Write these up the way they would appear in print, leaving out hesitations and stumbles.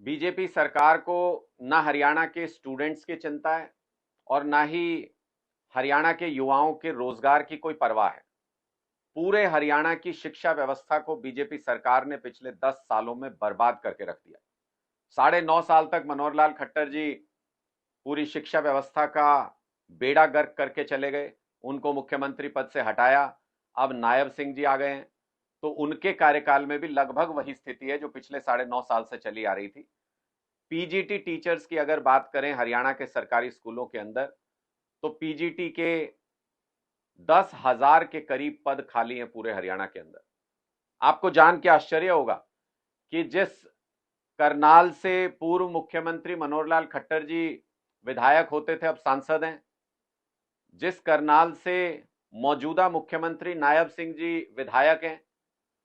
BJP सरकार को ना हरियाणा के स्टूडेंट्स की चिंता है और ना ही हरियाणा के युवाओं के रोजगार की कोई परवाह है। पूरे हरियाणा की शिक्षा व्यवस्था को बीजेपी सरकार ने पिछले 10 सालों में बर्बाद करके रख दिया। 9.5 साल तक मनोहर लाल खट्टर जी पूरी शिक्षा व्यवस्था का बेड़ा गर्क करके चले गए, उनको मुख्यमंत्री पद से हटाया। अब नायब सिंह जी आ गए हैं, तो उनके कार्यकाल में भी लगभग वही स्थिति है जो पिछले 9.5 साल से चली आ रही थी। पीजीटी टीचर्स की अगर बात करें हरियाणा के सरकारी स्कूलों के अंदर, तो पीजीटी के 10,000 के करीब पद खाली हैं पूरे हरियाणा के अंदर। आपको जान के आश्चर्य होगा कि जिस करनाल से पूर्व मुख्यमंत्री मनोहर लाल खट्टर जी विधायक होते थे, अब सांसद हैं। जिस करनाल से मौजूदा मुख्यमंत्री नायब सिंह जी विधायक हैं,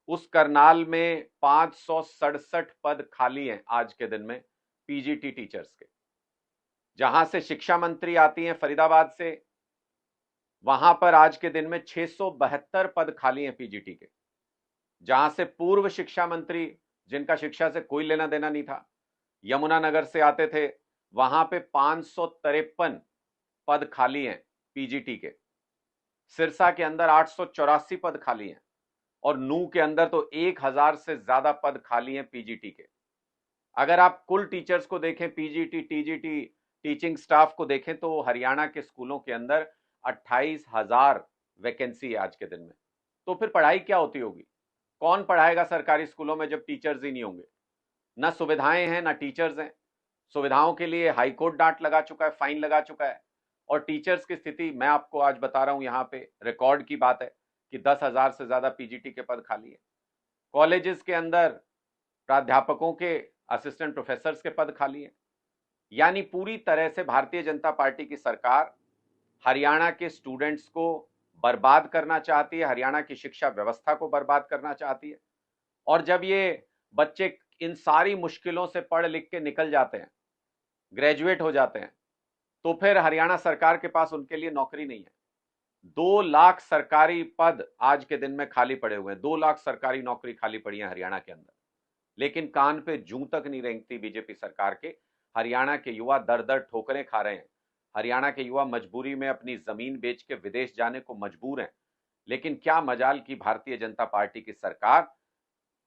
उस करनाल में 567 पद खाली हैं आज के दिन में पीजीटी टीचर्स के। जहां से शिक्षा मंत्री आती हैं फरीदाबाद से, वहां पर आज के दिन में 672 पद खाली हैं पीजीटी के। जहां से पूर्व शिक्षा मंत्री, जिनका शिक्षा से कोई लेना देना नहीं था, यमुनानगर से आते थे, वहां पे 553 पद खाली हैं पीजीटी के। सिरसा के अंदर 884 पद खाली हैं और नूह के अंदर तो 1000 से ज्यादा पद खाली हैं पीजीटी के। अगर आप कुल टीचर्स को देखें, पीजीटी टीजीटी टीचिंग स्टाफ को देखें, तो हरियाणा के स्कूलों के अंदर 28,000 वैकेंसी है आज के दिन में। तो फिर पढ़ाई क्या होती होगी? कौन पढ़ाएगा सरकारी स्कूलों में जब टीचर्स ही नहीं होंगे? ना सुविधाएं हैं ना टीचर्स हैं। सुविधाओं के लिए हाईकोर्ट डांट लगा चुका है, फाइन लगा चुका है। और टीचर्स की स्थिति मैं आपको आज बता रहा हूं, यहां पे रिकॉर्ड की बात है कि 10,000 से ज्यादा पीजीटी के पद खाली है। कॉलेजेस के अंदर प्राध्यापकों के, असिस्टेंट प्रोफेसर्स के पद खाली हैं। यानी पूरी तरह से भारतीय जनता पार्टी की सरकार हरियाणा के स्टूडेंट्स को बर्बाद करना चाहती है, हरियाणा की शिक्षा व्यवस्था को बर्बाद करना चाहती है। और जब ये बच्चे इन सारी मुश्किलों से पढ़ लिख के निकल जाते हैं, ग्रेजुएट हो जाते हैं, तो फिर हरियाणा सरकार के पास उनके लिए नौकरी नहीं है। 2 लाख सरकारी पद आज के दिन में खाली पड़े हुए हैं। 2 लाख सरकारी नौकरी खाली पड़ी है हरियाणा के अंदर, लेकिन कान पे जूं तक नहीं रेंगती बीजेपी सरकार के। हरियाणा के युवा दर दर ठोकरें खा रहे हैं। हरियाणा के युवा मजबूरी में अपनी जमीन बेच के विदेश जाने को मजबूर हैं। लेकिन क्या मजाल की भारतीय जनता पार्टी की सरकार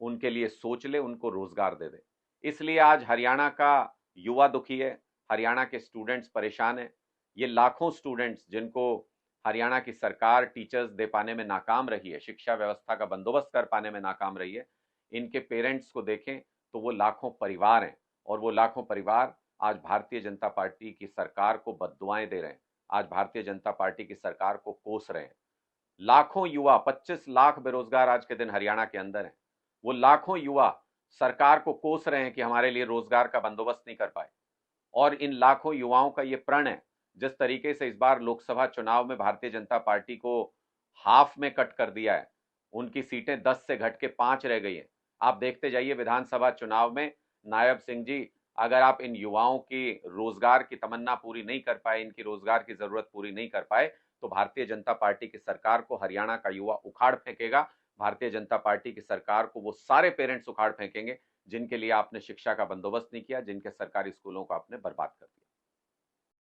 उनके लिए सोच ले, उनको रोजगार दे दे। इसलिए आज हरियाणा का युवा दुखी है, हरियाणा के स्टूडेंट्स परेशान हैं। ये लाखों स्टूडेंट्स जिनको हरियाणा की सरकार टीचर्स दे पाने में नाकाम रही है, शिक्षा व्यवस्था का बंदोबस्त कर पाने में नाकाम रही है, इनके पेरेंट्स को देखें तो वो लाखों परिवार हैं। और वो लाखों परिवार आज भारतीय जनता पार्टी की सरकार को बद्दुआएं दे रहे हैं, आज भारतीय जनता पार्टी की सरकार को कोस रहे हैं। लाखों युवा, 25 लाख बेरोजगार आज के दिन हरियाणा के अंदर हैं। वो लाखों युवा सरकार को कोस रहे हैं कि हमारे लिए रोजगार का बंदोबस्त नहीं कर पाए। और इन लाखों युवाओं का ये प्रण है, जिस तरीके से इस बार लोकसभा चुनाव में भारतीय जनता पार्टी को हाफ में कट कर दिया है, उनकी सीटें 10 से घट के 5 रह गई हैं। आप देखते जाइए विधानसभा चुनाव में नायब सिंह जी, अगर आप इन युवाओं की रोजगार की तमन्ना पूरी नहीं कर पाए, इनकी रोजगार की जरूरत पूरी नहीं कर पाए, तो भारतीय जनता पार्टी की सरकार को हरियाणा का युवा उखाड़ फेंकेगा। भारतीय जनता पार्टी की सरकार को वो सारे पेरेंट्स उखाड़ फेंकेंगे जिनके लिए आपने शिक्षा का बंदोबस्त नहीं किया, जिनके सरकारी स्कूलों को आपने बर्बाद कर दिया।